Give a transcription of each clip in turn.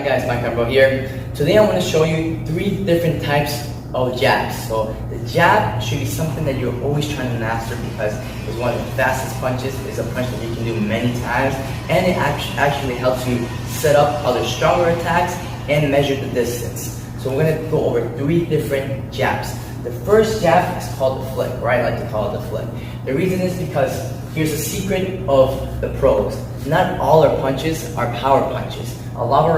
Hi guys, Mike Bro here. Today I'm going to show you 3 different types of jabs. So the jab should be something that you're always trying to master because it's one of the fastest punches. It's a punch that you can do many times, and it actually helps you set up other stronger attacks and measure the distance. So we're going to go over 3 different jabs. The first jab is called the flick, or I like to call it the flick. The reason is because here's a secret of the pros. Not all our punches are power punches. A lot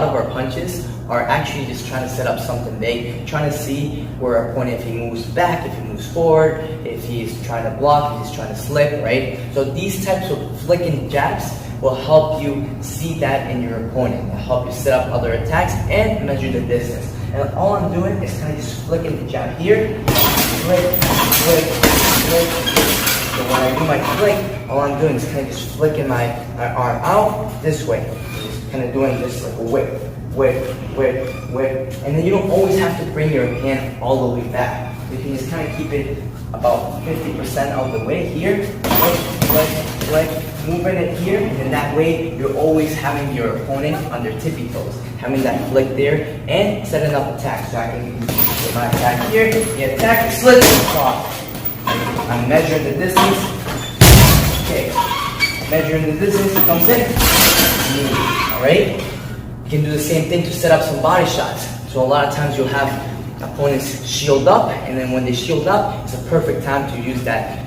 of our punches are actually just trying to set up something big, trying to see where our opponent, if he moves back, if he moves forward, if he's trying to block, if he's trying to slip, right? So these types of flicking jabs will help you see that in your opponent. It'll help you set up other attacks and measure the distance. And all I'm doing is kind of just flicking the jab here, flick, flick, flick. So when I do my flick, all I'm doing is kind of just flicking my arm out this way. Just kind of doing this like a whip, whip, whip, whip. And then you don't always have to bring your hand all the way back. You can just kind of keep it about 50% of the way here. Flick, flick, flick. Moving it here, and then that way you're always having your opponent on their tippy toes, having that flick there, and setting up attacks. So I can get my attack here, the attack, slip, cross. I'm measuring the distance. Okay, measuring the distance, comes in, move. Alright? You can do the same thing to set up some body shots. So a lot of times you'll have opponents shield up, and then when they shield up, it's a perfect time to use that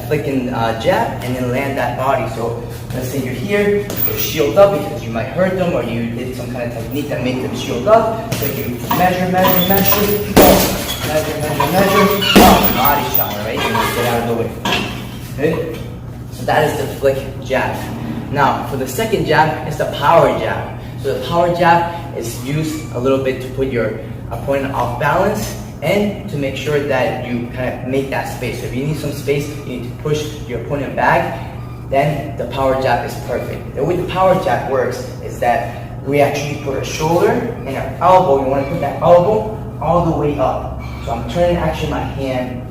flicking jab and then land that body. So let's say you're here, you're shield up because you might hurt them or you did some kind of technique that made them shield up. So you measure, measure, measure, go. Measure, measure, measure, go. Body shot, right? And just get out of the way. Good? So that is the flick jab. Now, for the second jab, it's the power jab. So the power jab is used a little bit to put your opponent off balance and to make sure that you kind of make that space. So if you need some space, you need to push your opponent back, then the power jab is perfect. The way the power jab works is that we actually put our shoulder and our elbow. You want to put that elbow all the way up. So I'm turning actually my hand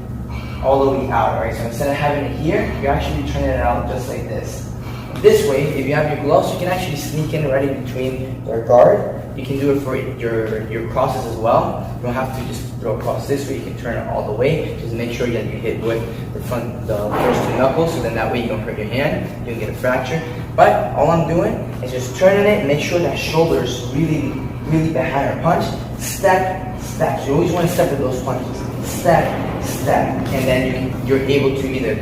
all the way out, right? So instead of having it here, you're actually turning it out just like this. This way, if you have your gloves, you can actually sneak in right in between your guard. You can do it for your crosses as well. You don't have to just throw across this way. You can turn it all the way. Just make sure that you hit with the first 2 knuckles, so then that way you don't hurt your hand. You don't get a fracture. But all I'm doing is just turning it and make sure that shoulder is really, really behind our punch. Step, step. So you always want to step with those punches. Step, step, and then you're able to either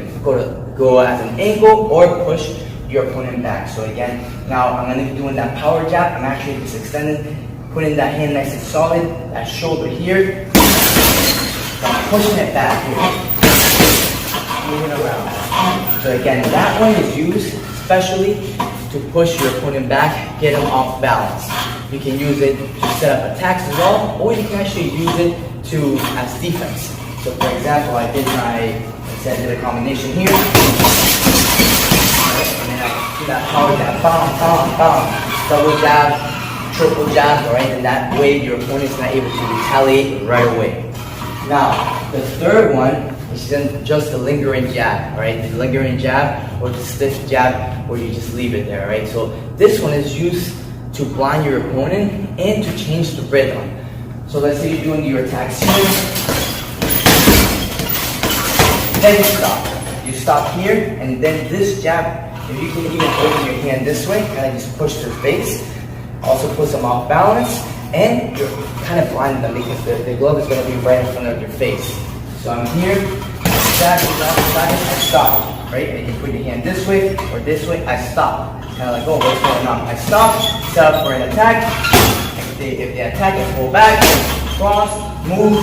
go as an ankle or push your opponent back. So again, now I'm going to be doing that power jab. I'm actually just extending, putting that hand nice and solid, that shoulder here. I'm pushing it back here. Moving around. So again, that one is used especially to push your opponent back, get them off balance. You can use it to set up attacks as well, or you can actually use it as defense. So for example, I did a combination here. And then I do that power jab, bam, bam, bam, double jab, triple jab, right? And that way your opponent's not able to retaliate right away. Now, the third one is just the lingering jab, right? The lingering jab or the stiff jab where you just leave it there, right? So this one is used to blind your opponent and to change the rhythm. So let's say you're doing your attacks here, then you stop. You stop here, and then this jab, if you can even open your hand this way, kind of just push their face, also puts them off balance, and you're kind of blinding them because the glove is going to be right in front of your face. So I'm here, back, I stop, right? And you put your hand this way or this way, I stop. Kind of like, oh, what's going on? I stop, set up for an attack. If they attack, I pull back, cross, move,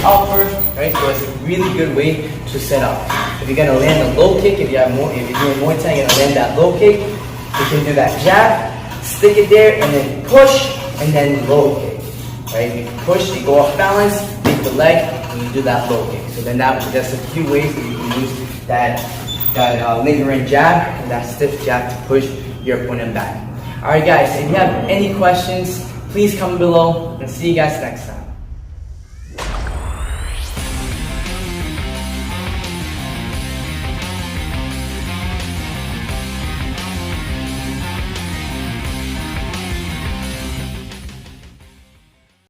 upward, right? So it's a really good way to set up. If you're gonna land a low kick, if you're doing Muay Thai, you're gonna land that low kick, you can do that jab, stick it there, and then push, and then low kick, right? You push, you go off balance, take the leg, and you do that low kick. So then that's a few ways that you can use that lingering jab and that stiff jab to push your opponent back. Alright guys, if you have any questions, please comment below, and see you guys next time.